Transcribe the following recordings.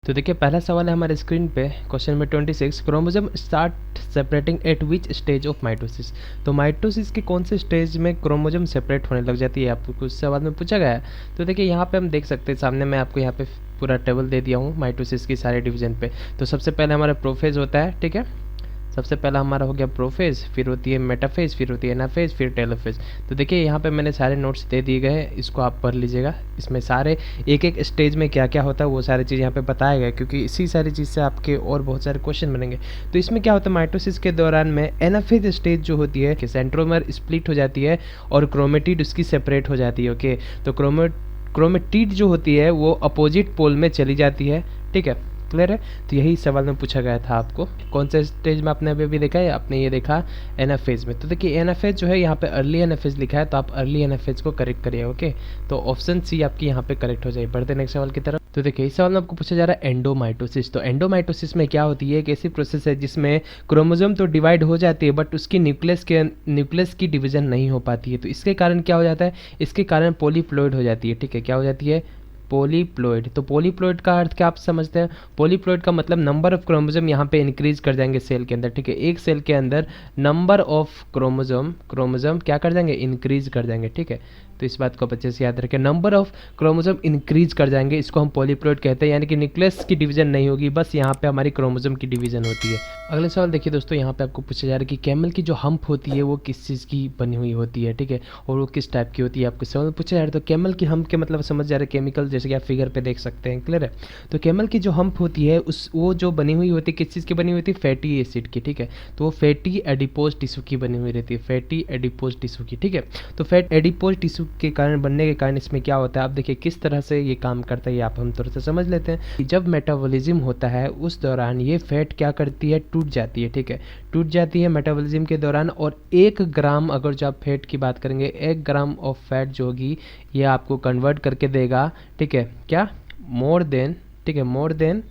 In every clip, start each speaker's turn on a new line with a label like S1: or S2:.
S1: तो देखिए पहला सवाल है हमारे स्क्रीन पे question number 26, chromosome start separating eight which stage of mitosis. तो माइटोसिस के कौन से स्टेज में क्रोमोसोम सेपरेट होने लग जाती है, आपको कुछ सवाल में पूछा गया है। तो देखिए यहाँ पे हम देख सकते हैं, सामने मैं आपको यहाँ पे पूरा टेबल दे दिया हूँ माइटोसिस की सारे डिवीजन पे। तो सबसे पहले हमारा प्रोफेज होता है, ठीक है। सबसे पहला हमारा हो गया प्रोफेज, फिर होती है मेटाफेज, फिर होती है एनाफेज, फिर टेलोफेज। तो देखिए यहाँ पे मैंने सारे नोट्स दे दिए गए हैं, इसको आप पढ़ लीजिएगा। इसमें सारे एक एक स्टेज में क्या क्या होता है वो सारी चीज़ यहाँ पे बताया गया, क्योंकि इसी सारी चीज़ से आपके और बहुत सारे क्वेश्चन बनेंगे। तो इसमें क्या होता है, माइटोसिस के दौरान में एनाफेज स्टेज जो होती है कि सेंट्रोमर स्प्लिट हो जाती है और क्रोमेटिड उसकी सेपरेट हो जाती है। ओके, तो क्रोमेटिड जो होती है वो अपोजिट पोल में चली जाती है, ठीक है। क्लियर है। तो यही सवाल में पूछा गया था आपको कौन से स्टेज में आपने अभी देखा है, आपने ये देखा एनाफेज में। तो देखिए एनाफेज जो है यहाँ पे अर्ली एनाफेज लिखा है, तो आप अर्ली एनाफेज को करेक्ट करिए। ओके, तो ऑप्शन सी आपकी यहाँ पे करेक्ट हो जाएगी। बढ़ते नेक्स्ट सवाल की तरफ। तो देखिए इस सवाल में आपको पूछा जा रहा है एंडोमाइटोसिस। तो एंडोमाइटोसिस में क्या होती है, एक ऐसी प्रोसेस है जिसमें क्रोमोसोम तो डिवाइड हो जाती है बट उसकी न्यूक्लियस की डिवीजन नहीं हो पाती है। तो इसके कारण क्या हो जाता है, इसके कारण पॉलीप्लॉइड हो जाती है, ठीक है। क्या हो जाती है, पॉलीप्लॉइड। तो पॉलीप्लॉइड का अर्थ क्या आप समझते हैं, पॉलीप्लॉइड का मतलब नंबर ऑफ क्रोमोसोम यहाँ पे इंक्रीज कर जाएंगे सेल के अंदर, ठीक है। एक सेल के अंदर नंबर ऑफ क्रोमोसोम क्या कर जाएंगे, इंक्रीज कर जाएंगे, ठीक है। तो इस बात को अच्छे से याद रखें, नंबर ऑफ क्रोमोसोम इंक्रीज कर जाएंगे, इसको हम पॉलीप्लॉइड कहते हैं। यानी कि न्यूक्लियस की डिवीजन नहीं होगी, बस यहाँ पे हमारी क्रोमोसोम की डिवीजन होती है। अगले सवाल देखिए दोस्तों, यहाँ पे आपको पूछा जा रहा है कि कैमल की जो हम्प होती है वो किस चीज़ की बनी हुई होती है, ठीक है, और वो किस टाइप की होती है, आपको सवाल पूछा जा रहा है। तो कैमल की हम्प के मतलब समझ जा रहा है, केमिकल, जैसे कि आप फिगर पे देख सकते हैं। क्लियर है। तो कैमल की जो हम्प होती है वो जो बनी हुई होती है किस चीज़ की बनी हुई होती है, फैटी एसिड की, ठीक है। तो वो फैटी एडिपोज टिश्यू की बनी हुई रहती है, फैटी एडिपोज टिश्यू की, ठीक है। तो फैट एडिपोज टिश्यू के कारण बनने के कारण इसमें क्या होता है, आप देखिए किस तरह से ये काम करता है, ये आप हम थोड़ा सा समझ लेते हैं। जब मेटाबॉलिज्म होता है उस दौरान ये फैट क्या करती है, टूट जाती है, ठीक है। टूट जाती है मेटाबॉलिज्म के दौरान, और 1 ग्राम, अगर जो आप फैट की बात करेंगे, 1 ग्राम ऑफ फैट जो होगी ये आपको कन्वर्ट करके देगा, ठीक है, क्या, मोर देन, ठीक है, more than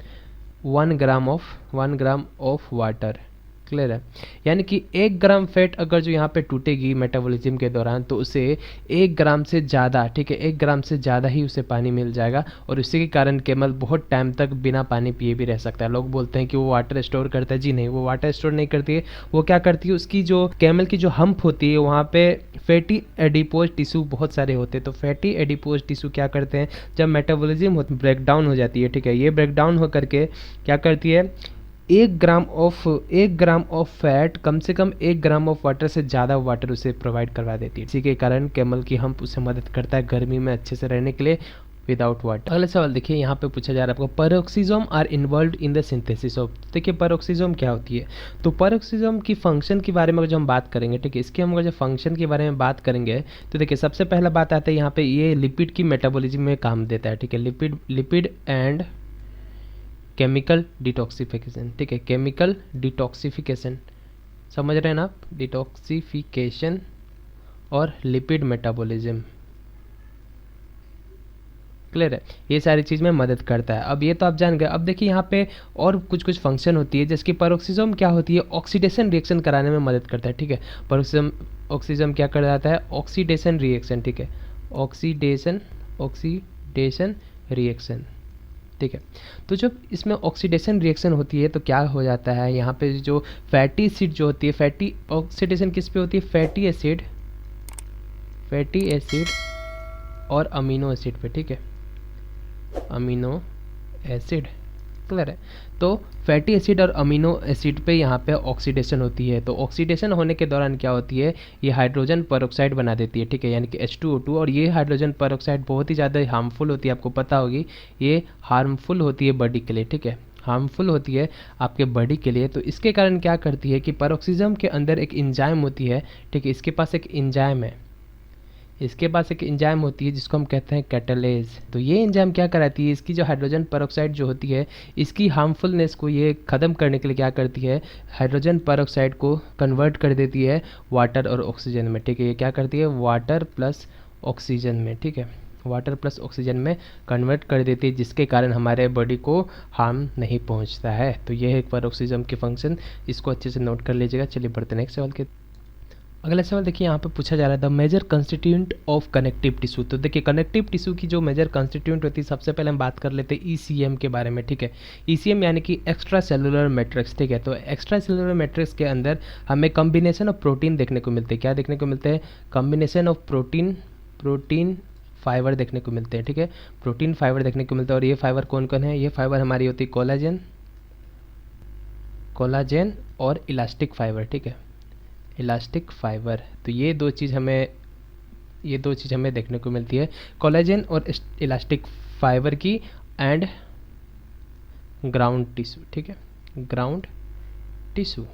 S1: 1 gram of water. Clear है। यानी कि 1 ग्राम फैट अगर जो यहाँ पे टूटेगी मेटाबॉलिज्म के दौरान, तो उसे 1 ग्राम से ज़्यादा, ठीक है, 1 ग्राम से ज़्यादा ही उसे पानी मिल जाएगा, और इसी के कारण कैमल बहुत टाइम तक बिना पानी पिए भी रह सकता है। लोग बोलते हैं कि वो वाटर स्टोर करता है, जी नहीं, वो वाटर स्टोर नहीं करती है। वो क्या करती है, उसकी जो कैमल की जो हम्प होती है वहाँ पे फैटी एडिपोज टिश्यू बहुत सारे होते हैं। तो फैटी एडिपोज टिश्यू क्या करते हैं, जब मेटाबॉलिज्म ब्रेक डाउन हो जाती है, ठीक है, ये ब्रेक डाउन हो करके क्या करती है, 1 ग्राम ऑफ फैट कम से कम 1 ग्राम ऑफ वाटर से ज़्यादा वाटर उसे प्रोवाइड करवा देती है। इसी के कारण कैमल की हम्प उसे मदद करता है गर्मी में अच्छे से रहने के लिए विदाउट वाटर। अगला सवाल देखिए, यहाँ पे पूछा जा रहा है आपको, peroxisome are involved in the synthesis of. देखिए पेरोक्सिसोम क्या होती है। तो पेरोक्सिसोम की फंक्शन के बारे में अगर जो हम बात करेंगे, ठीक है, इसके हम अगर जो फंक्शन के बारे में बात करेंगे, तो देखिए सबसे पहला बात आता है यहाँ पे, ये लिपिड की मेटाबॉलिज्म में काम देता है, ठीक है। लिपिड एंड केमिकल डिटॉक्सिफिकेशन, ठीक है, केमिकल डिटॉक्सिफिकेशन, समझ रहे हैं ना आप, डिटॉक्सिफिकेशन और लिपिड मेटाबॉलिज्म। क्लियर है। ये सारी चीज़ में मदद करता है। अब ये तो आप जान गए। अब देखिए यहाँ पे और कुछ कुछ फंक्शन होती है, जिसकी पेरोक्सिसोम क्या होती है, ऑक्सीडेशन रिएक्शन कराने में मदद करता है, ठीक है। ऑक्सीजम क्या कर जाता है, ऑक्सीडेशन रिएक्शन, ठीक है, ऑक्सीडेशन रिएक्शन, ठीक है। तो जब इसमें ऑक्सीडेशन रिएक्शन होती है तो क्या हो जाता है, यहाँ पे जो फैटी एसिड जो होती है, फैटी ऑक्सीडेशन किस पे होती है, फैटी एसिड और अमीनो एसिड पे, ठीक है, अमीनो एसिड। क्लियर है। तो फैटी एसिड और अमीनो एसिड पे यहाँ पे ऑक्सीडेशन होती है। तो ऑक्सीडेशन होने के दौरान क्या होती है, ये हाइड्रोजन पेरोक्साइड बना देती है, ठीक है, यानी कि H2O2। और ये हाइड्रोजन पेरोक्साइड बहुत ही ज़्यादा हार्मफुल होती है, आपको पता होगी, ये हार्मफुल होती है बॉडी के लिए, ठीक है, हार्मफुल होती है आपके बॉडी के लिए। तो इसके कारण क्या करती है कि पेरोक्सिसम के अंदर एक एंजाइम होती है, ठीक है, इसके पास एक एंजाइम है, इसके पास एक एंजाइम होती है जिसको हम कहते हैं कैटलेज। तो ये एंजाइम क्या कराती है, इसकी जो हाइड्रोजन पेरोक्साइड जो होती है, इसकी हार्मफुलनेस को ये ख़त्म करने के लिए क्या करती है, हाइड्रोजन पेरोक्साइड को कन्वर्ट कर देती है वाटर और ऑक्सीजन में, ठीक है। ये क्या करती है, वाटर प्लस ऑक्सीजन में, ठीक है, वाटर प्लस ऑक्सीजन में कन्वर्ट कर देती है, जिसके कारण हमारे बॉडी को हार्म नहीं पहुंचता है। तो ये है एक पेरोक्सिसम के फंक्शन, इसको अच्छे से नोट कर लीजिएगा। चलिए बढ़ते नेक्स्ट सवाल के। अगला सवाल देखिए यहाँ पे पूछा जा रहा है the major constituent of connective tissue. तो देखिए कनेक्टिव टिश्यू की जो मेजर कंस्टिट्यूएंट होती है, सबसे पहले हम बात कर लेते हैं ईसीएम के बारे में, ठीक है। ईसीएम यानी कि एक्स्ट्रा सेलुलर मैट्रिक्स, ठीक है। तो एक्स्ट्रा सेलुलर मैट्रिक्स के अंदर हमें कॉम्बिनेशन ऑफ प्रोटीन देखने को मिलते हैं। क्या देखने को मिलते हैं? कॉम्बिनेशन ऑफ प्रोटीन फाइबर देखने को मिलते हैं, ठीक है। प्रोटीन फाइबर देखने को मिलता है। और ये फाइबर कौन कौन है? ये फाइबर हमारी होती है कोलाजेन और इलास्टिक फाइबर, ठीक है। इलास्टिक फाइबर, तो ये दो चीज़ हमें देखने को मिलती है, कोलाजेन और इलास्टिक फाइबर की, एंड ग्राउंड टिश्यू, ठीक है, ग्राउंड टिश्यू।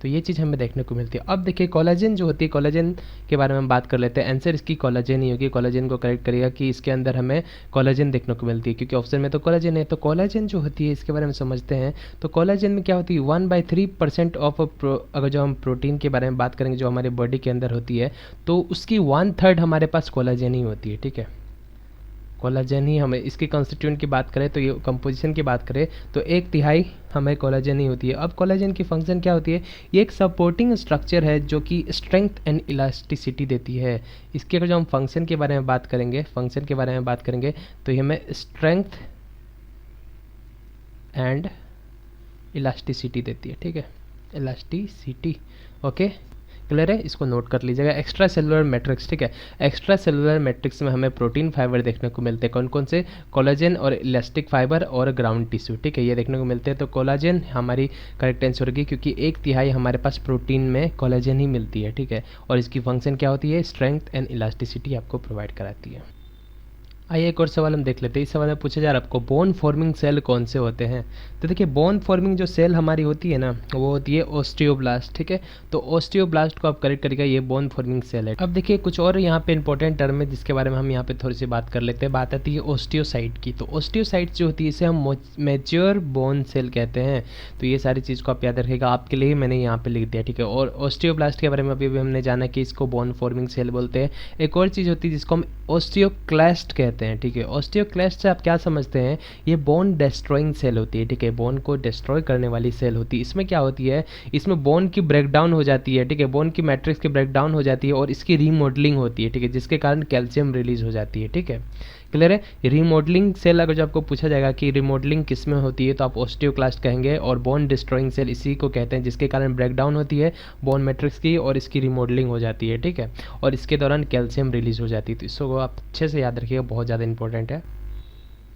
S1: तो ये चीज़ हमें देखने को मिलती है। अब देखिए कोलाजेन जो होती है, कोलाजेन के बारे में हम बात कर लेते हैं। आंसर इसकी कोलाजेन ही होगी। कोलाजेन को करेक्ट करेगा कि इसके अंदर हमें कोलाजेन देखने को मिलती है, क्योंकि ऑप्शन में तो कोलाजेन है। तो कोलाजेन जो होती है इसके बारे में समझते हैं। तो कोलाजेन में क्या होती है? 1/3% ऑफ अगर जो हम प्रोटीन के बारे में बात करेंगे जो हमारे बॉडी के अंदर होती है, तो उसकी 1/3 हमारे पास कोलाजेन ही होती है, ठीक है। कोलाजन ही हमें, इसके कॉन्स्टिट्यूएंट की बात करें तो ये कंपोजिशन की बात करें तो 1/3 हमें कोलाजन ही होती है। अब कोलाजन की फंक्शन क्या होती है? ये एक सपोर्टिंग स्ट्रक्चर है जो कि स्ट्रेंथ एंड इलास्टिसिटी देती है। इसके अगर जो हम फंक्शन के बारे में बात करेंगे तो ये हमें स्ट्रेंथ एंड इलास्टिसिटी देती है, ठीक है, इलास्टिसिटी। ओके, क्लियर है? इसको नोट कर लीजिएगा। एक्स्ट्रा सेलुलर मैट्रिक्स, ठीक है। एक्स्ट्रा सेलुलर मैट्रिक्स में हमें प्रोटीन फाइबर देखने को मिलते हैं। कौन कौन से? कोलाजेन और इलास्टिक फाइबर और ग्राउंड टिश्यू, ठीक है, ये देखने को मिलते हैं। तो कोलाजेन हमारी करेक्ट आंसर होगी, क्योंकि 1/3 हमारे पास प्रोटीन में कोलाजेन ही मिलती है, ठीक है। और इसकी फंक्शन क्या होती है? स्ट्रेंथ एंड इलास्टिसिटी आपको प्रोवाइड कराती है। आइए एक और सवाल हम देख लेते हैं। इस सवाल में पूछा जा रहा है आपको बोन फॉर्मिंग सेल कौन से होते हैं। तो देखिए बोन फॉर्मिंग जो सेल हमारी होती है ना, वो होती है ओस्टियोब्लास्ट, ठीक है। तो ओस्टियोब्लास्ट को आप करेक्ट करिएगा, ये बोन फॉर्मिंग सेल है। अब देखिए कुछ और यहाँ पे इंपॉर्टेंट टर्म है जिसके बारे में हम यहाँ पे थोड़ी सी बात कर लेते हैं। बात आती है ओस्टियोसाइट की। तो ओस्टियोसाइट जो होती है इसे हम मैच्योर बोन सेल कहते हैं। तो ये सारी चीज़ को आप याद रखिएगा, आपके लिए मैंने यहाँ पे लिख दिया, ठीक है। और ओस्टियोब्लास्ट के बारे में अभी भी हमने जाना कि इसको बोन फॉर्मिंग सेल बोलते हैं। एक और चीज़ होती है जिसको हम ओस्टियोक्लास्ट कहते हैं, ठीक है। ओस्टियोक्लास्ट से आप क्या समझते हैं? ये बोन डिस्ट्रॉइंग सेल होती है, ठीक है, बोन को डिस्ट्रॉय करने वाली सेल होती है। इसमें क्या होती है? इसमें बोन की ब्रेकडाउन हो जाती है, ठीक है, बोन की मैट्रिक्स की ब्रेकडाउन हो जाती है और इसकी रीमॉडलिंग होती है, ठीक है, जिसके कारण कैल्शियम रिलीज हो जाती है, ठीक है। क्लियर है? रीमॉडलिंग सेल अगर जो आपको पूछा जाएगा कि रीमॉडलिंग किस में होती है तो आप ओस्टियोक्लास्ट कहेंगे, और बोन डिस्ट्रॉइंग सेल इसी को कहते हैं जिसके कारण ब्रेकडाउन होती है बोन मैट्रिक्स की और इसकी रीमॉडलिंग हो जाती है, ठीक है, और इसके दौरान कैल्शियम रिलीज हो जाती है। तो इसको आप अच्छे से याद रखिएगा, बहुत ज़्यादा इंपॉर्टेंट है।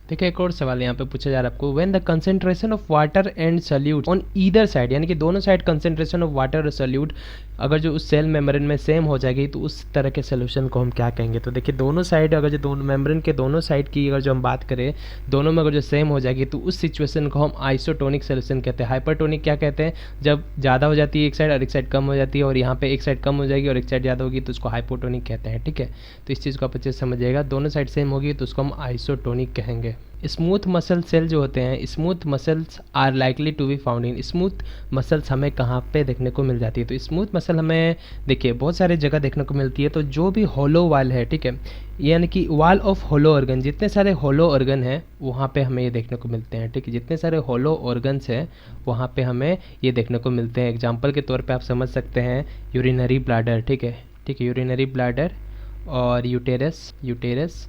S1: देखिए एक और सवाल यहाँ पे पूछा जा रहा है आपको, when the concentration of water and solute on either side, यानी कि दोनों साइड कंसेंट्रेशन ऑफ वाटर और सॉल्यूट अगर जो उस सेल मेम्ब्रेन में सेम हो जाएगी तो उस तरह के सोल्यूशन को हम क्या कहेंगे? तो देखिए दोनों साइड अगर जो दोनों मेम्ब्रेन के दोनों साइड की अगर जो हम बात करें, दोनों में अगर जो सेम हो जाएगी तो उस सिचुएशन को हम आइसोटोनिक सोल्यूशन कहते हैं। हाइपरटोनिक क्या कहते हैं? जब ज़्यादा हो जाती है एक साइड और एक साइड कम हो जाती है, और यहाँ पे एक साइड कम हो जाएगी और एक साइड ज़्यादा होगी तो उसको हाइपोटोनिक कहते हैं, ठीक है। तो इस चीज़ को आप अच्छे से समझिएगा, दोनों साइड सेम होगी तो उसको हम आइसोटोनिक कहेंगे। स्मूथ मसल सेल जो होते हैं, smooth muscles are likely to be found in, smooth muscles हमें कहाँ पे देखने को मिल जाती है? तो स्मूथ मसल हमें देखिए बहुत सारी जगह देखने को मिलती है। तो जो भी होलो वाल है, ठीक है, यानी कि वाल ऑफ होलो ऑर्गन, जितने सारे होलो ऑर्गन हैं वहाँ पे हमें ये देखने को मिलते हैं, ठीक है, जितने सारे होलो ऑर्गन्स हैं वहाँ पे हमें ये देखने को मिलते हैं। एग्जांपल के तौर पे आप समझ सकते हैं यूरिनरी ब्लैडर, ठीक है, यूरिनरी ब्लैडर और यूटेरस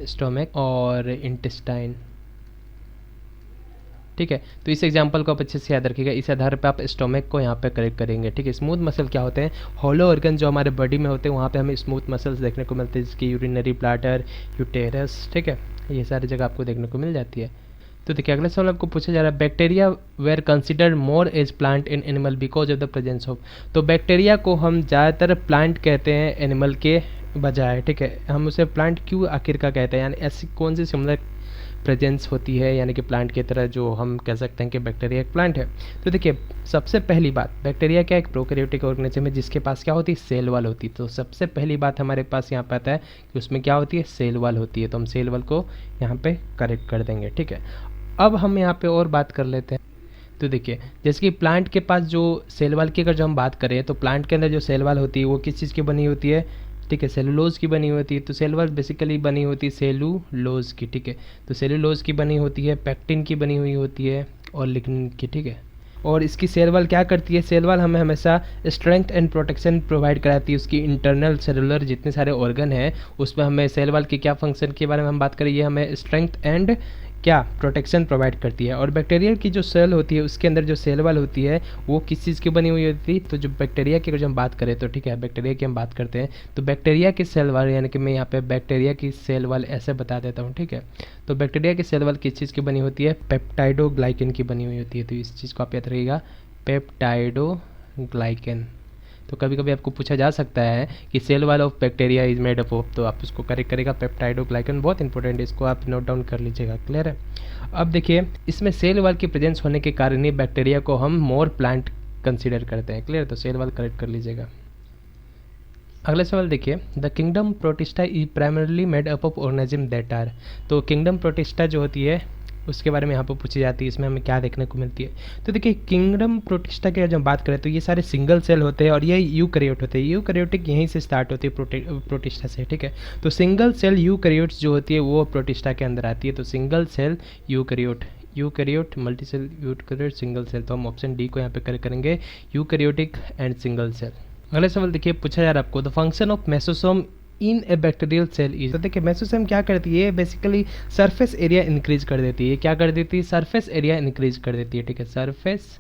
S1: स्टोमक और इंटेस्टाइन, ठीक है। तो इस एग्जांपल को आप अच्छे से याद रखिएगा, इस आधार पे आप स्टोमक को यहाँ पे करेक्ट करेंगे, ठीक है। स्मूथ मसल क्या होते हैं? होलो ऑर्गन जो हमारे बॉडी में होते हैं वहाँ पे हमें स्मूथ मसल्स देखने को मिलते हैं, जिसकी यूरिनरी ब्लैडर, यूटेरस, ठीक है, ये सारी जगह आपको देखने को मिल जाती है। तो देखिए अगला सवाल आपको पूछा जा रहा है, bacteria were considered more as plant in animal because of the presence of. तो बैक्टीरिया को हम ज़्यादातर प्लांट कहते हैं एनिमल के बजाय, ठीक है। हम उसे प्लांट क्यों आखिर का कहते हैं, यानी ऐसी कौन सी सिमिलर प्रेजेंस होती है, यानी कि प्लांट की तरह जो हम कह सकते हैं कि बैक्टीरिया एक प्लांट है? तो देखिए सबसे पहली बात, बैक्टीरिया क्या एक प्रोकैरियोटिक ऑर्गेनिज्म है जिसके पास क्या होती है? सेल वॉल होती है। तो सबसे पहली बात हमारे पास यहाँ पे आता है कि उसमें क्या होती है? सेल वॉल होती है। तो हम सेल वॉल को यहाँ पे करेक्ट कर देंगे, ठीक है। अब हम यहाँ पे और बात कर लेते हैं। तो देखिए जैसे कि प्लांट के पास जो सेल वॉल की अगर जो हम बात करें तो प्लांट के अंदर जो सेल वॉल होती है वो किस चीज़ की बनी होती है? ठीक है, सेलुलोज की बनी होती है। तो सेल वॉल बेसिकली बनी होती है सेलुलोज की, ठीक है। तो सेलुलोज की बनी होती है, पैक्टिन की बनी हुई होती है और लिग्निन की, ठीक है। और इसकी सेल वॉल क्या करती है, सेल वॉल हमें हमेशा स्ट्रेंथ एंड प्रोटेक्शन प्रोवाइड कराती है। उसकी इंटरनल सेलुलर जितने सारे ऑर्गन हैं उसमें हमें सेल वॉल की क्या फंक्शन के बारे में हम बात करें, ये हमें स्ट्रेंथ एंड क्या प्रोटेक्शन प्रोवाइड करती है। और बैक्टीरिया की जो सेल होती है उसके अंदर जो सेल वॉल होती है वो किस चीज़ की बनी हुई होती है, तो जो बैक्टीरिया की अगर हम बात करें तो ठीक है, बैक्टीरिया की हम बात करते हैं तो बैक्टीरिया की सेल वॉल, यानी कि मैं यहाँ पे बैक्टीरिया की सेल वॉल ऐसे बता देता हूँ, ठीक है। तो बैक्टीरिया की सेल वॉल किस चीज़ की बनी होती है, पेप्टाइडोग्लाइकन की बनी हुई होती है। तो इस चीज़ को आप याद रखिएगा, पेप्टाइडोग्लाइकन। तो कभी कभी आपको पूछा जा सकता है कि cell wall of bacteria is made up of, तो आप उसको करेक्ट करेगा पेप्टाइडोग्लाइकन। बहुत इंपॉर्टेंट है, इसको आप नोट डाउन कर लीजिएगा। क्लियर है। अब देखिए इसमें सेल वॉल की प्रेजेंस होने के कारण ही बैक्टीरिया को हम मोर प्लांट कंसीडर करते हैं। क्लियर, तो सेल वॉल करेक्ट कर लीजिएगा। अगला सवाल देखिए, the kingdom protista is primarily made up of organism that are. तो किंगडम प्रोटिस्टा जो होती है उसके बारे में यहाँ पर पूछी जाती है, इसमें हमें क्या देखने को मिलती है। तो देखिए किंगडम प्रोटिस्टा की जब बात करें तो ये सारे सिंगल सेल होते हैं और ये यूकैरियोट होते हैं। यूकैरियोटिक यहीं से स्टार्ट होती है प्रोटिस्टा से, ठीक है। तो सिंगल सेल यूकैरियोट्स जो होती है वो प्रोटिस्टा के अंदर आती है। तो single cell eukaryote multi cell eukaryote single cell, तो हम ऑप्शन डी को यहाँ पे करेंगे, यूकैरियोटिक एंड सिंगल सेल। अगला सवाल देखिए, पूछा जा रहा है आपको the function of mesosome in a bacterial cell is. तो देखिए मेसोसोम क्या करती है, बेसिकली सरफेस एरिया इंक्रीज कर देती है। क्या कर देती है, सरफेस एरिया इंक्रीज कर देती है, ठीक है। सरफेस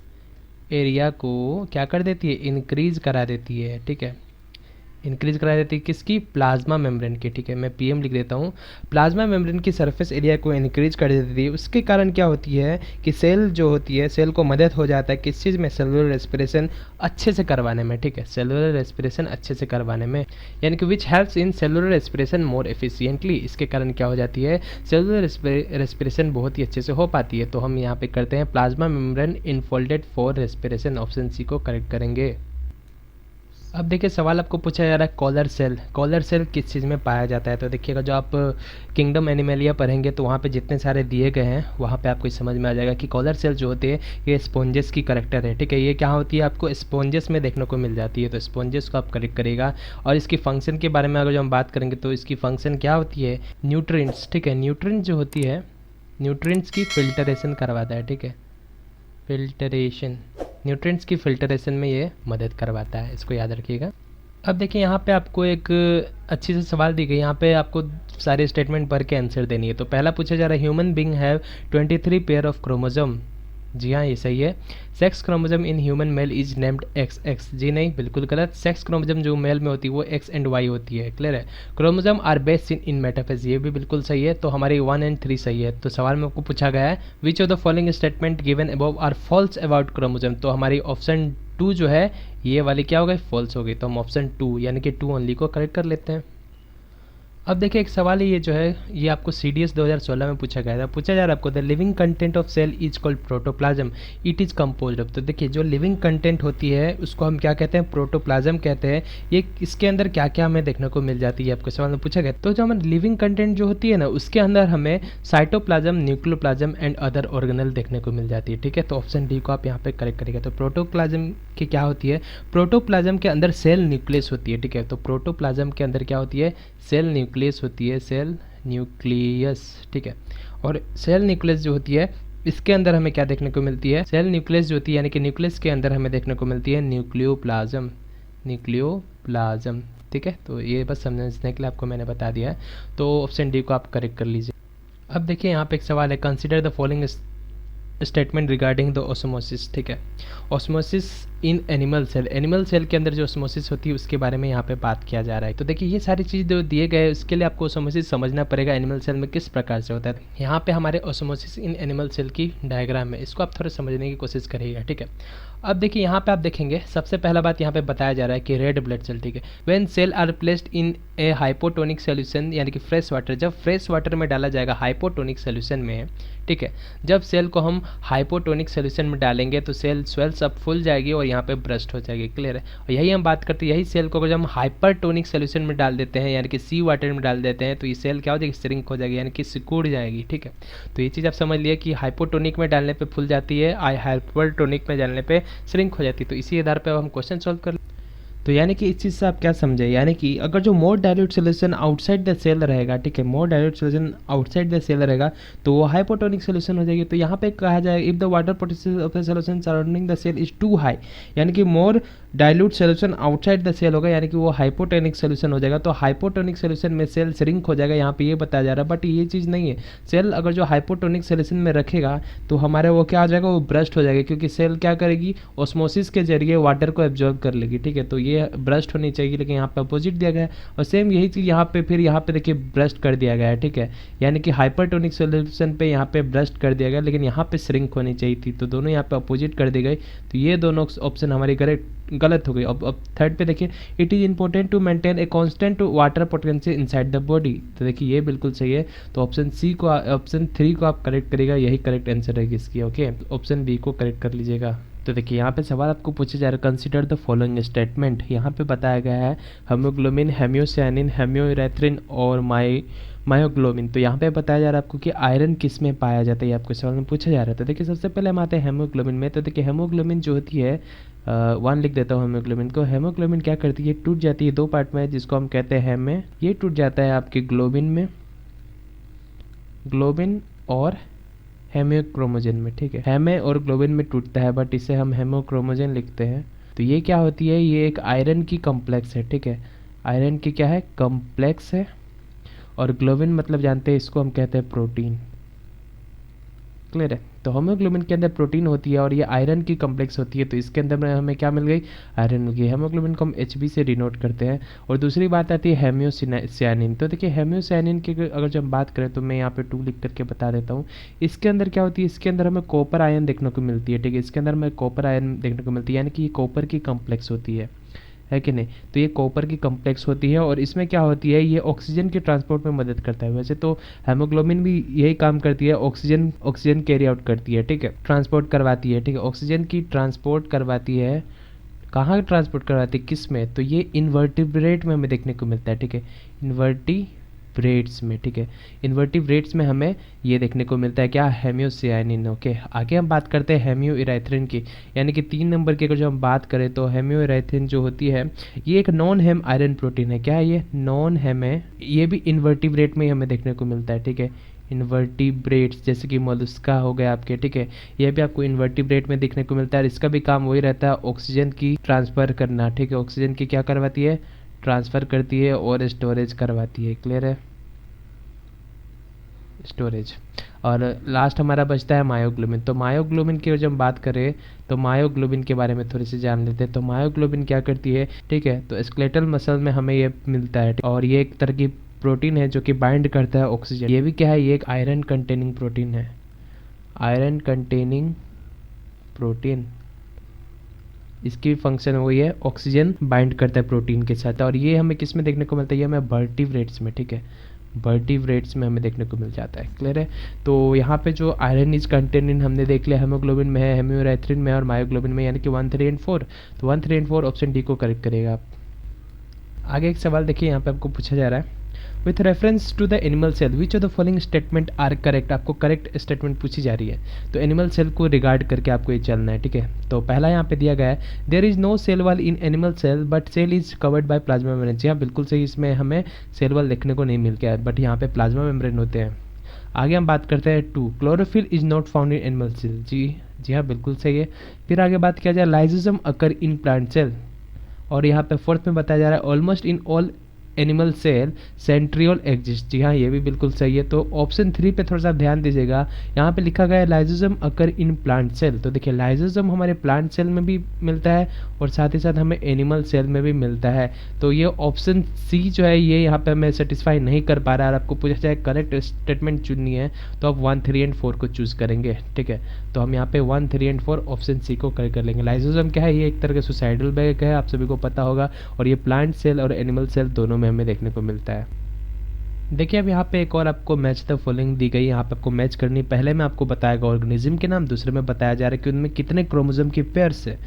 S1: एरिया को क्या कर देती है, इंक्रीज करा देती है, ठीक है। इंक्रीज करा देती है किसकी, प्लाज्मा मेम्ब्रेन की, ठीक है। मैं पीएम लिख देता हूँ, प्लाज्मा मेम्ब्रेन की सरफेस एरिया को इंक्रीज कर देती है। उसके कारण क्या होती है कि सेल जो होती है, सेल को मदद हो जाता है किस चीज़ में, सेलुलर रेस्पिरेशन अच्छे से करवाने में, ठीक है। सेलुलर रेस्पिरेशन अच्छे से करवाने में, यानी कि which helps in cellular respiration more efficiently. इसके कारण क्या हो जाती है, सेलुलर रेस्पिरेशन बहुत ही अच्छे से हो पाती है। तो हम यहाँ पे करते हैं plasma membrane infolded for respiration, option c को करेक्ट करेंगे। अब देखिए सवाल आपको पूछा जा रहा है कॉलर सेल। कॉलर सेल किस चीज़ में पाया जाता है, तो देखिएगा जो आप किंगडम एनिमेलिया पढ़ेंगे तो वहाँ पे जितने सारे दिए गए हैं वहाँ पे आपको समझ में आ जाएगा कि कॉलर सेल जो होते हैं ये स्पॉन्जेस की करेक्टर है, ठीक है। ये क्या होती है, आपको स्पॉन्जेस में देखने को मिल जाती है। तो स्पॉन्जेस को आप करेक्ट करेगा। और इसकी फंक्शन के बारे में अगर जो हम बात करेंगे तो इसकी फंक्शन क्या होती है, न्यूट्रिएंट्स, ठीक है। न्यूट्रिएंट्स जो होती है, न्यूट्रिएंट्स की फिल्टरेशन करवाता है, ठीक है। फिल्टरेशन, न्यूट्रिएंट्स की फिल्टरेशन में ये मदद करवाता है, इसको याद रखिएगा। अब देखिए यहाँ पे आपको एक अच्छी से सवाल दी गई, यहाँ पे आपको सारे स्टेटमेंट भर के आंसर देनी है। तो पहला पूछा जा रहा है human being have 23 pair of chromosome. जी हाँ, ये सही है। Sex chromosome in human male is named XX। जी नहीं, बिल्कुल गलत। सेक्स क्रोमोसोम जो मेल में होती है वो X एंड Y होती है। क्लियर है। Chromosome are best in metaphase, ये भी बिल्कुल सही है। तो हमारी 1 एंड 3 सही है। तो सवाल में आपको पूछा गया है which of the following statement given above are false about chromosome. तो हमारी ऑप्शन 2 जो है ये वाली क्या हो गई, फॉल्स हो गई। तो हम ऑप्शन 2 यानी कि 2 ओनली को करेक्ट कर लेते हैं। अब देखिए एक सवाल है, ये जो है ये आपको CDS 2016 में पूछा गया था। पूछा जा रहा है आपको the living content of cell is called protoplasm, it is composed of. तो देखिए जो लिविंग कंटेंट होती है उसको हम क्या कहते हैं, प्रोटोप्लाज्म कहते हैं। ये इसके अंदर क्या क्या हमें देखने को मिल जाती है, आपको सवाल में पूछा गया। तो जो हमारी लिविंग कंटेंट जो होती है ना उसके अंदर हमें cytoplasm, nucleoplasm and other organelle देखने को मिल जाती है, ठीक है। तो ऑप्शन डी को आप यहाँ पे करेक्ट करेंगे। तो प्रोटोप्लाज्म की क्या होती है, प्रोटोप्लाज्म के अंदर सेल न्यूक्लियस होती है, ठीक है। तो प्रोटोप्लाज्म के अंदर क्या होती है, सेल न्यूक्लियस होती है, सेल न्यूक्लियस, ठीक है। और सेल न्यूक्लियस जो होती है इसके अंदर हमें क्या देखने को मिलती है, सेल न्यूक्लियस जो होती है यानी कि न्यूक्लियस के अंदर हमें देखने को मिलती है न्यूक्लियोप्लाज्म, न्यूक्लियोप्लाज्म, ठीक है। तो ये बस समझने के लिए आपको मैंने बता दिया है। तो ऑप्शन डी को आप करेक्ट कर लीजिए। अब देखिए यहाँ पे एक सवाल है, consider the following statement regarding the osmosis, ठीक है। Osmosis in animal cell, animal cell के अंदर जो ऑस्मोसिस होती है उसके बारे में यहाँ पे बात किया जा रहा है। तो देखिए ये सारी चीज़ जो दिए गए उसके लिए आपको ऑस्मोसिस समझना पड़ेगा एनिमल सेल में किस प्रकार से होता है। यहाँ पे हमारे ऑस्मोसिस इन एनिमल सेल की डायग्राम है, इसको आप थोड़ा समझने की कोशिश करिएगा, ठीक है। अब देखिए यहाँ पे आप देखेंगे सबसे पहला बात यहाँ पे बताया जा रहा है कि रेड ब्लड सेल, ठीक है। When cell are placed in a hypotonic solution यानी कि फ्रेश वाटर, जब फ्रेश वाटर में डाला जाएगा हाइपोटोनिक सोल्यूशन में, ठीक है। जब सेल को हम हाइपोटोनिक सोल्यूशन में डालेंगे तो सेल स्वेल्स अप, फूल जाएगी और यहाँ पे ब्रस्ट हो जाएगी, क्लियर है। और यही हम बात करते हैं, यही सेल को अगर हम हाइपरटोनिक सोल्यूशन में डाल देते हैं यानी कि सी वाटर में डाल देते हैं तो ये सेल क्या हो जाएगी, श्रिंक हो जाएगी यानी कि सिकुड़ जाएगी, ठीक है। तो ये चीज़ आप समझ लिए कि हाइपोटोनिक में डालने पे फूल जाती है, हाइपरटोनिक में डालने पे श्रिंक हो जाती है। तो इसी आधार पर अब हम क्वेश्चन सॉल्व कर। तो यानी कि इस चीज़ से आप क्या समझे, यानी कि अगर जो more dilute solution outside the cell रहेगा, ठीक है, more dilute solution outside the cell रहेगा तो वो हाइपोटोनिक सोल्यूशन हो जाएगी। तो यहाँ पे कहा जाए if the water potential of the solution surrounding the cell is too high, यानी कि more dilute solution outside the cell होगा, यानी कि वो हाइपोटोनिक सोल्यूशन हो जाएगा। तो हाइपोटोनिक सोल्यूशन में सेल श्रिंक हो जाएगा, यहाँ पे ये बताया जा रहा है। बट ये चीज़ नहीं है, सेल अगर जो हाइपोटोनिक सोल्यूशन में रखेगा तो हमारे वो क्या हो जाएगा, वो ब्रस्ट हो जाएगा, क्योंकि सेल क्या करेगी, ऑस्मोसिस के जरिए वाटर को एब्जॉर्ब कर लेगी, ठीक है। तो ये ब्रस्ट होनी चाहिए, लेकिन यहाँ पे अपोजिट दिया गया है। और सेम यही चीज़ यहाँ पे फिर यहाँ पे देखिए ब्रस्ट कर दिया गया है, ठीक है, यानी कि हाइपरटोनिक सोल्यूशन पे यहाँ पे ब्रस्ट कर दिया गया, लेकिन यहाँ पे श्रिंक होनी चाहिए थी, तो दोनों यहाँ पे अपोजिट कर दी गई। तो ये दोनों ऑप्शन हमारी गलत हो गई। अब थर्ड पे देखिए, it is important to maintain a constant water potency inside the body, तो देखिए ये बिल्कुल सही है। तो ऑप्शन 3 को आप करेक्ट करेगा, यही करेक्ट आंसर है इसकी, ओके। ऑप्शन बी को करेक्ट कर लीजिएगा। तो देखिए यहाँ पे सवाल आपको पूछा जा रहा है, कंसिडर द फॉलोइंग स्टेटमेंट। यहाँ पे बताया गया है हेमोग्लोबिन, हेमियोसाइनिन, हेमियोरेथ्रिन और मायोग्लोबिन। तो यहाँ पे बताया जा रहा है आपको कि आयरन किस में पाया जाता है, ये आपको सवाल में पूछा जा रहा है। तो देखिए सबसे पहले हम आते हैं हेमोग्लोबिन में। तो देखिए हेमोग्लोबिन जो होती है 1 लिख देता हूँ हेमोग्लोबिन को। हेमोग्लोबिन क्या करती है, टूट जाती है 2 पार्ट में, जिसको हम कहते हैं हेमे। ये टूट जाता है आपके ग्लोबिन में, ग्लोबिन और हेमियोक्रोमोजन में, ठीक है। हेमे और ग्लोबिन में टूटता है, बट इसे हम हेमोक्रोमोजन लिखते हैं। तो ये क्या होती है, ये एक आयरन की कॉम्प्लेक्स है, ठीक है, आयरन की क्या है, कॉम्प्लेक्स है। और ग्लोबिन मतलब जानते हैं, इसको हम कहते हैं प्रोटीन, क्लियर है। तो हेमोग्लोबिन के अंदर प्रोटीन होती है और ये आयरन की कॉम्प्लेक्स होती है, तो इसके अंदर में हमें क्या मिल गई, आयरन मिल गई। हेमोग्लोबिन को हम Hb से डिनोट करते हैं। और दूसरी बात आती है हेमियोसाइनिन। तो देखिए हेमियोसाइनिन की अगर जब हम बात करें तो मैं यहाँ पे 2 लिख करके बता देता हूँ। इसके अंदर क्या होती है, इसके अंदर हमें कॉपर आयन देखने को मिलती है, ठीक है, इसके अंदर हमें कॉपर आयन देखने को मिलती है, यानी कि ये कॉपर की कॉम्प्लेक्स होती है कि नहीं। तो ये कॉपर की कॉम्प्लेक्स होती है और इसमें क्या होती है, ये ऑक्सीजन के ट्रांसपोर्ट में मदद करता है। वैसे तो हेमोग्लोबिन भी यही काम करती है, ऑक्सीजन कैरी आउट करती है, ठीक है, ट्रांसपोर्ट करवाती है, ठीक है, ऑक्सीजन की ट्रांसपोर्ट करवाती है। कहाँ ट्रांसपोर्ट करवाती है, किस में, तो ये इन्वर्टिब्रेट में हमें देखने को मिलता है, ठीक है, इन्वर्टिब्रेट्स में, ठीक है, इन्वर्टिब्रेट्स में हमें ये देखने को मिलता है क्या, हेमियोसाइनिन, ओके। आगे हम बात करते हैं हेमियोइरेथ्रिन की, यानी कि 3 नंबर की अगर जो हम बात करें तो हेमियोइरेथ्रिन जो होती है ये एक नॉन हेम आयरन प्रोटीन है। क्या है ये, नॉन हेम है। ये भी इन्वर्टिब्रेट में ही हमें देखने को मिलता है, ठीक है, इन्वर्टिब्रेट्स जैसे कि मोलस्का हो गया आपके, ठीक है, यह भी आपको इन्वर्टिब्रेट में देखने को मिलता है। इसका भी काम वही रहता है, ऑक्सीजन की ट्रांसफ़र करना, ठीक है, ऑक्सीजन की क्या करवाती है, ट्रांसफ़र करती है और स्टोरेज करवाती है, क्लियर है, स्टोरेज। और लास्ट हमारा बचता है मायोग्लोबिन। तो मायोग्लोबिन की जब हम बात करें तो मायोग्लोबिन के बारे में थोड़ी सी जान लेते हैं। तो मायोग्लोबिन क्या करती है, ठीक है, तो स्केलेटल मसल में हमें ये मिलता है और ये एक तरह की प्रोटीन है जो कि बाइंड करता है ऑक्सीजन। ये भी क्या है, ये एक आयरन कंटेनिंग प्रोटीन है, आयरन कंटेनिंग प्रोटीन। इसकी फंक्शन वही है, ऑक्सीजन बाइंड करता है प्रोटीन के साथ। और ये हमें किस में देखने को मिलता है, ये हमें वर्टिब्रेट्स में, ठीक है, वर्टिब्रेट्स में हमें देखने को मिल जाता है, क्लियर है। तो यहाँ पे जो आयरन इज कंटेनिंग हमने देख लिया, हेमोग्लोबिन में है, हेमियोरेथ्रिन में है और मायोग्लोबिन में, यानी कि 1, 3 एंड 4। तो 1, 3 एंड 4 ऑप्शन डी को करेक्ट करेगा आप। आगे एक सवाल देखिए, यहाँ पे आपको पूछा जा रहा है, with reference to the animal cell which of the following statement are correct. आपको करेक्ट स्टेटमेंट पूछी जा रही है, तो एनिमल सेल को रिगार्ड करके आपको ये चलना है, ठीक है। तो पहला यहाँ पे दिया गया है, there is no cell wall in animal cell but cell is covered by plasma membrane. जी हाँ, बिल्कुल सही, इसमें हमें सेल वॉल देखने को नहीं मिल गया, बट यहाँ पे प्लाज्मा मेम्ब्रेन होते हैं। आगे हम बात करते हैं 2, chlorophyll is not found in animal cell. जी हाँ, बिल्कुल सही है। फिर आगे बात किया जाए, lysosome occur in plant cell. और यहाँ पे 4th में बताया जा रहा है, almost in all animal cell centriole exist. जी हाँ, ये भी बिल्कुल सही है। तो ऑप्शन 3 पे थोड़ा सा ध्यान दीजिएगा, यहाँ पे लिखा गया है lysosome occur in plant cell. तो देखिए लाइसोसोम हमारे प्लांट सेल में भी मिलता है और साथ ही साथ हमें एनिमल सेल में भी मिलता है। तो ये ऑप्शन सी जो है ये यहाँ पे हमें सेटिस्फाई नहीं कर पा रहा है। और आपको पूछा जाए करेक्ट स्टेटमेंट चुननी है तो आप 1, 3 एंड 4 को चूज़ करेंगे, ठीक है। तो हम यहाँ पे 1, 3 एंड 4 ऑप्शन सी को कर लेंगे। लाइसोसोम क्या है, ये एक तरह का सुसाइडल बैग है, आप सभी को पता होगा, और ये प्लांट सेल और एनिमल सेल दोनों में हमें देखने को मिलता है। देखिए अब यहाँ पे एक और आपको मैच द फॉलोइंग दी गई, यहाँ पे आपको मैच करनी। पहले में आपको बताएगा ऑर्गेनिज्म के नाम, दूसरे में बताया जा रहा है कि उनमें कितने क्रोमोसोम की पेयर्स है।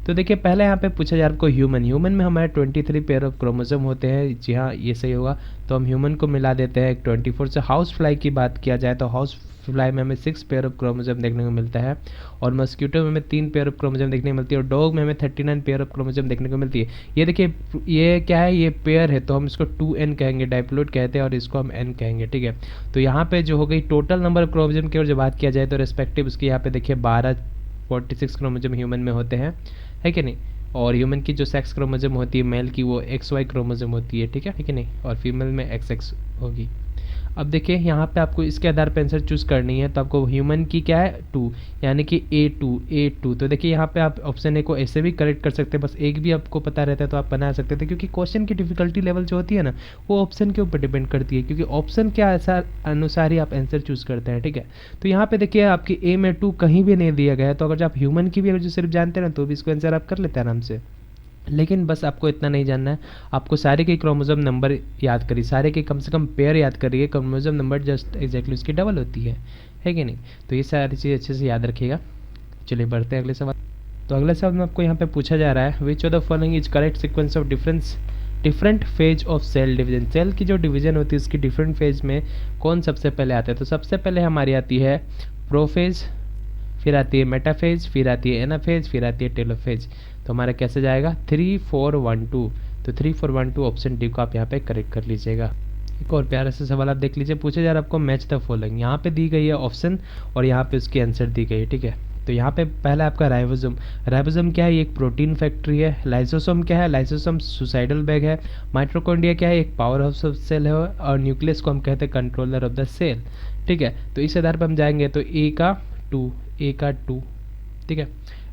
S1: तो देखिए पहले यहाँ पे पूछा जा रहा है आपको ह्यूमन में हमारे 23 पेयर ऑफ क्रोमोसोम होते हैं। जी हाँ, ये सही होगा, तो हम ह्यूमन को मिला देते हैं 24 से। हाउस फ्लाई की बात किया जाए तो हाउस फ्लाई में हमें 6 पेयर ऑफ क्रोमोसोम देखने को मिलता है, और मस्क्यूटो में हमें 3 पेयर ऑफ क्रोमोसोम देखने को मिलती है, और डॉग में हमें 39 पेयर ऑफ क्रोमोसोम देखने को मिलती है। ये देखिए ये क्या है, ये पेयर है तो हम इसको 2n कहेंगे, डाइप्लोइड कहते हैं, और इसको हम n कहेंगे, ठीक है। तो यहाँ पे जो हो गई टोटल नंबर ऑफ क्रोमोसोम की ओर जो बात किया जाए तो रेस्पेक्टिव उसकी यहाँ पे देखिए 46 क्रोमोसोम ह्यूमन में होते हैं, है कि नहीं। और ह्यूमन की जो सेक्स क्रोमोसोम होती है मेल की वो XY क्रोमोसोम होती है, ठीक है कि नहीं, और फीमेल में XX होगी। अब देखिए यहाँ पे आपको इसके आधार पर आंसर चूज़ करनी है, तो आपको ह्यूमन की क्या है 2, यानी कि A2। तो देखिए यहाँ पे आप ऑप्शन ए को ऐसे भी करेक्ट कर सकते हैं, बस एक भी आपको पता रहता है तो आप बना सकते थे, क्योंकि क्वेश्चन की डिफिकल्टी लेवल जो होती है ना वो ऑप्शन के ऊपर डिपेंड करती है, क्योंकि ऑप्शन के अनुसार ही आप आंसर चूज़ करते हैं, ठीक है। तो यहाँ पे देखिए आपकी ए में 2 कहीं भी नहीं दिया गया है, तो अगर आप ह्यूमन की भी अगर जो सिर्फ जानते हैं ना तो भी इसको आंसर आप कर लेते हैं आराम से। लेकिन बस आपको इतना नहीं जानना है, आपको सारे के क्रोमोसोम नंबर याद करिए, सारे के कम से कम पेयर याद करिए, क्रोमोसोम नंबर जस्ट एग्जैक्टली उसकी डबल होती है कि नहीं। तो ये सारी चीज़ अच्छे से याद रखिएगा। चलिए बढ़ते हैं अगले सवाल। तो अगले सवाल में आपको यहाँ पे पूछा जा रहा है, which of the following is correct sequence of different phase of cell division. Cell की जो डिवीजन होती है उसकी डिफरेंट फेज में कौन सबसे पहले आता है। तो सबसे पहले हमारी आती है प्रोफेज, फिर आती है मेटाफेज, फिर आती है एनाफेज, फिर आती है टेलोफेज। तो हमारा कैसे जाएगा 3 4 1 2। तो 3 4 1 2 ऑप्शन डी को आप यहाँ पे करेक्ट कर लीजिएगा। एक और प्यारा सा सवाल आप देख लीजिए, पूछे जा रहा है आपको मैच द फॉलोइंग। यहाँ पे दी गई है ऑप्शन और यहाँ पे उसकी आंसर दी गई है, ठीक है। तो यहाँ पे पहला आपका राइबोसोम। राइबोसोम क्या है, ये एक प्रोटीन फैक्ट्री है। लाइसोसोम क्या है, लाइसोसोम सुसाइडल बैग है। माइटोकॉन्ड्रिया क्या है, एक पावर हाउस ऑफ सेल है, और न्यूक्लियस को हम कहते हैं कंट्रोलर ऑफ द सेल, ठीक है। तो इस आधार पर हम जाएंगे तो ए का 2, ठीक है,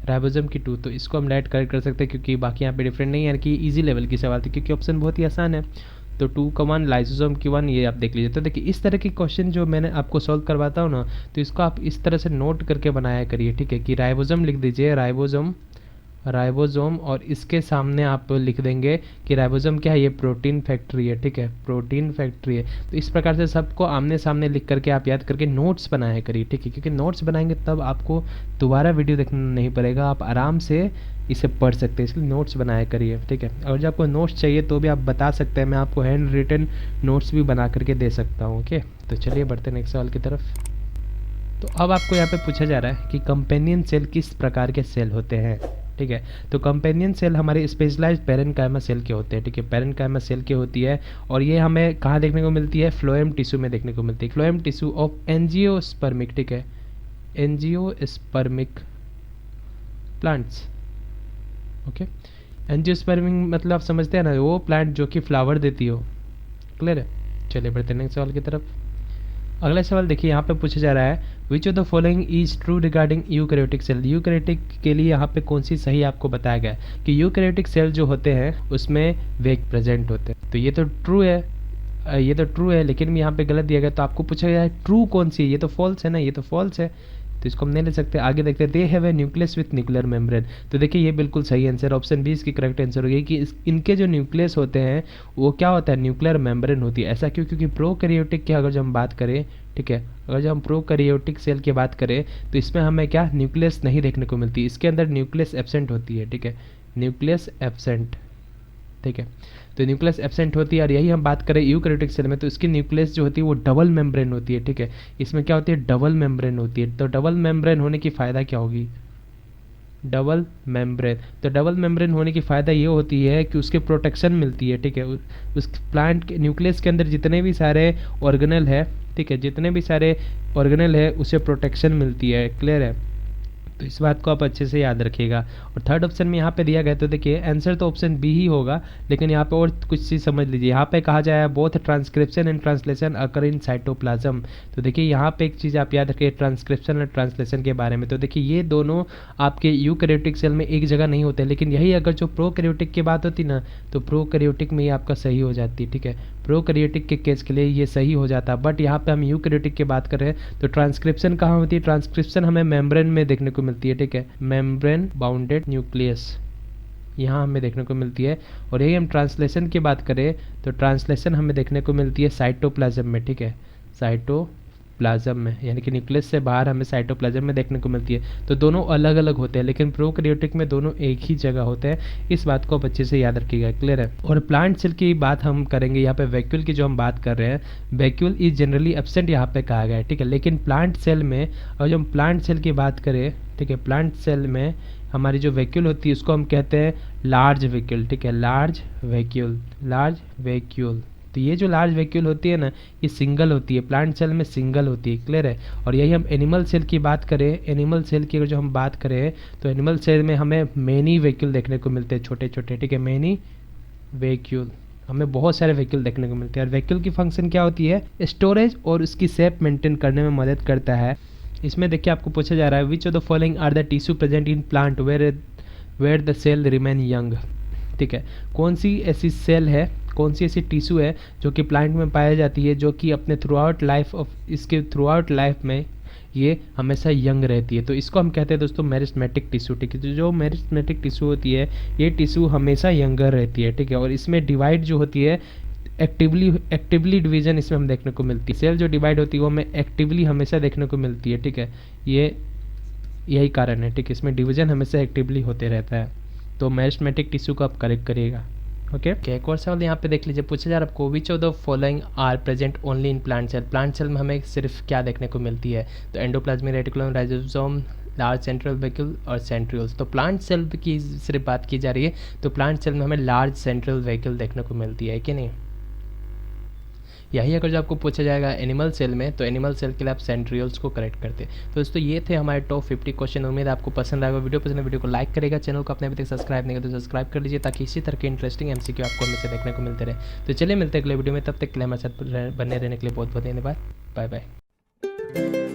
S1: राइबोसोम की 2। तो इसको हम डायरेक्ट करेक्ट कर सकते हैं क्योंकि बाकी यहाँ पे डिफरेंट नहीं है, यानी कि इजी लेवल की सवाल थी क्योंकि ऑप्शन बहुत ही आसान है। तो 2 का 1, लाइसोसोम की 1, ये आप देख लीजिए। तो देखिए इस तरह के क्वेश्चन जो मैंने आपको सॉल्व करवाता हूँ ना, तो इसको आप इस तरह से नोट करके बनाया करिए, ठीक है, कि राइबोसोम लिख दीजिए, राइबोसोम, और इसके सामने आप लिख देंगे कि राइबोसोम क्या है, ये प्रोटीन फैक्ट्री है, ठीक है, प्रोटीन फैक्ट्री है। तो इस प्रकार से सबको आमने सामने लिख करके आप याद करके नोट्स बनाया करिए, ठीक है, क्योंकि नोट्स बनाएंगे तब आपको दोबारा वीडियो देखना नहीं पड़ेगा, आप आराम से इसे पढ़ सकते हैं, इसलिए नोट्स बनाया करिए, ठीक है। और जब आपको नोट्स चाहिए तो भी आप बता सकते हैं, मैं आपको हैंड रिटन नोट्स भी बना करके दे सकता हूँ, ओके। तो चलिए बढ़ते हैं नेक्स्ट सवाल की तरफ। तो अब आपको यहाँ पे पूछा जा रहा है कि कंपेनियन सेल किस प्रकार के सेल होते हैं, ठीक है। तो कंपेनियन सेल हमारे स्पेशलाइज्ड पेरेन्काइमा सेल के होते हैं, ठीक है, पेरेन्काइमा सेल की होती है, और ये हमें कहाँ देखने को मिलती है, फ्लोएम टिश्यू में देखने को मिलती है, फ्लोएम टिश्यू ऑफ एंजियोस्पर्मिक, ठीक है, एंजियोस्पर्मिक प्लांट्स, ओके। एंजियोस्पर्मिक मतलब आप समझते हैं ना, वो प्लांट जो कि फ्लावर देती हो, क्लियर है। चलिए बढ़ते हैं नेक्स्ट सवाल की तरफ। अगला सवाल देखिए यहाँ पे पूछा जा रहा है, which of the following is true regarding eukaryotic cell. Eukaryotic के लिए यहाँ पे कौन सी सही आपको बताया गया है कि यूकैरियोटिक सेल जो होते हैं उसमें वेग प्रेजेंट होते हैं। तो ये तो ट्रू है, ये तो ट्रू है, लेकिन यहाँ पे गलत दिया गया। तो आपको पूछा गया है ट्रू कौन सी है, ये तो फॉल्स है ना, ये तो फॉल्स है, तो इसको हम नहीं ले सकते। आगे देखते हैं, they have a nucleus with nuclear membrane. तो देखिए ये बिल्कुल सही आंसर, ऑप्शन बी इसकी करेक्ट आंसर होगी कि इनके जो न्यूक्लियस होते हैं वो क्या होता है, न्यूक्लियर मेम्ब्रेन होती है। ऐसा क्यों, क्योंकि प्रोकैरियोटिक की अगर जो हम बात करें, ठीक है, अगर जो हम प्रोकैरियोटिक सेल की बात करें तो इसमें हमें क्या न्यूक्लियस नहीं देखने को मिलती, इसके अंदर न्यूक्लियस एब्सेंट होती है, ठीक है, न्यूक्लियस एब्सेंट, ठीक है। तो न्यूक्लियस एब्सेंट होती है, और यही हम बात करें यूकैरियोटिक सेल में तो इसकी न्यूक्लियस जो होती है वो डबल मेम्ब्रेन होती है, ठीक है। इसमें क्या होती है, डबल मेम्ब्रेन होती है। तो डबल मेम्ब्रेन होने की फ़ायदा क्या होगी, डबल मेम्ब्रेन। तो डबल मेम्ब्रेन होने की फ़ायदा ये होती है कि उसके प्रोटेक्शन मिलती है, ठीक है, उस प्लांट के न्यूक्लियस के अंदर जितने भी सारे ऑर्गेनल है, ठीक है, जितने भी सारे ऑर्गेनल है उसे प्रोटेक्शन मिलती है, क्लियर है। तो इस बात को आप अच्छे से याद रखिएगा। और थर्ड ऑप्शन में यहाँ पे दिया गया, तो देखिए आंसर तो ऑप्शन बी ही होगा, लेकिन यहाँ पे और कुछ चीज़ समझ लीजिए। यहाँ पे कहा जाए both transcription and translation occur in cytoplasm. तो देखिए यहाँ पे एक चीज़ आप याद रखिए ट्रांसक्रिप्शन और ट्रांसलेशन के बारे में। तो देखिए ये दोनों आपके यूकैरियोटिक सेल में एक जगह नहीं होते, लेकिन यही अगर जो प्रोकैरियोटिक की बात होती ना तो प्रोकैरियोटिक में ये आपका सही हो जाती है, ठीक है, प्रोकैरियोटिक के केस के लिए ये सही हो जाता है। बट यहाँ पे हम यूकैरियोटिक की बात कर रहे हैं तो ट्रांसक्रिप्शन कहाँ होती है, ट्रांसक्रिप्शन हमें मेम्ब्रेन में देखने को मिलती है, ठीक है, मेम्ब्रेन बाउंडेड न्यूक्लियस यहाँ हमें देखने को मिलती है। और यही हम ट्रांसलेशन की बात करें तो ट्रांसलेशन हमें देखने को मिलती है साइटोप्लाज्म में, ठीक है, साइटोप्लाज्म साइटोप्लाज्म में, यानी कि न्यूक्लियस से बाहर हमें साइटोप्लाज्म में देखने को मिलती है। तो दोनों अलग अलग होते हैं, लेकिन प्रोकैरियोटिक में दोनों एक ही जगह होते हैं। इस बात को आप अच्छे से याद रखिएगा, क्लियर है। और प्लांट सेल की बात हम करेंगे, यहाँ पे वैक्यूल की जो हम बात कर रहे हैं, वैक्यूल इज जनरली एब्सेंट यहाँ पे कहा गया है, ठीक है। लेकिन प्लांट सेल में, और जब हम प्लांट सेल की बात करें, ठीक है, प्लांट सेल में हमारी जो वैक्यूल होती है उसको हम कहते हैं लार्ज वैक्यूल, ठीक है, लार्ज वैक्यूल, लार्ज वैक्यूल। तो ये जो लार्ज वैक्यूल होती है ना, ये सिंगल होती है, प्लांट सेल में सिंगल होती है, क्लियर है। और यही हम एनिमल सेल की बात करें, एनिमल सेल की अगर जो हम बात करें तो एनिमल सेल में हमें मेनी वैक्यूल देखने को मिलते हैं, छोटे छोटे, ठीक है, मेनी वैक्यूल, हमें बहुत सारे वैक्यूल देखने को मिलते हैं। और वैक्यूल की फंक्शन क्या होती है, स्टोरेज और उसकी शेप मेंटेन करने में मदद करता है। इसमें देखिए आपको पूछा जा रहा है which of the following are the tissue present in plant where the cell remain young, ठीक है। कौन सी ऐसी सेल है, कौन सी ऐसी टिश्यू है जो कि प्लांट में पाई जाती है, जो कि अपने थ्रू आउट लाइफ में ये हमेशा यंग रहती है। तो इसको हम कहते हैं दोस्तों मेरिस्टेमेटिक टिश्यू, ठीक है। तो जो मेरिस्टेमेटिक टिश्यू होती है, ये टिश्यू हमेशा यंगर रहती है, ठीक है। और इसमें डिवाइड जो होती है एक्टिवली डिवीजन इसमें हम देखने को मिलती है। सेल जो डिवाइड होती है वो हमें एक्टिवली हमेशा देखने को मिलती है, ठीक है। ये यही कारण है, ठीक है, इसमें डिवीजन हमेशा एक्टिवली होते रहता है। तो मेरिस्टेमेटिक टिश्यू को आप करेक्ट करिएगा, ओके। एक और सवाल यहाँ पे देख लीजिए, पूछा जा रहा है आपको which of the following are present only in plant cell. Plant cell में हमें सिर्फ क्या देखने को मिलती है, तो endoplasmic reticulum, ribosome, large central vacuole और सेंट्रियोल्स। तो प्लांट सेल की सिर्फ बात की जा रही है, तो प्लांट सेल में हमें लार्ज सेंट्रल वैक्यूल देखने को मिलती है कि नहीं। यही अगर जो आपको पूछा जाएगा एनिमल सेल में, तो एनिमल सेल के लिए आप सेंट्रियोल्स को करेक्ट करते हैं। तो दोस्तों ये थे हमारे टॉप 50 क्वेश्चन। उम्मीद आपको पसंद आएगा। वीडियो पसंद है वीडियो को लाइक करेगा, चैनल को अपने अभी तक सब्सक्राइब नहीं किया तो सब्सक्राइब कर लीजिए, ताकि इसी तरह के इंटरेस्टिंग एमसीक्यू आपको हमेशा देखने को मिलते रहे। तो चलिए मिलते हैं अगले वीडियो में, तब तक के लिए हमारे साथ बने रहने के लिए बहुत बहुत धन्यवाद। Bye bye.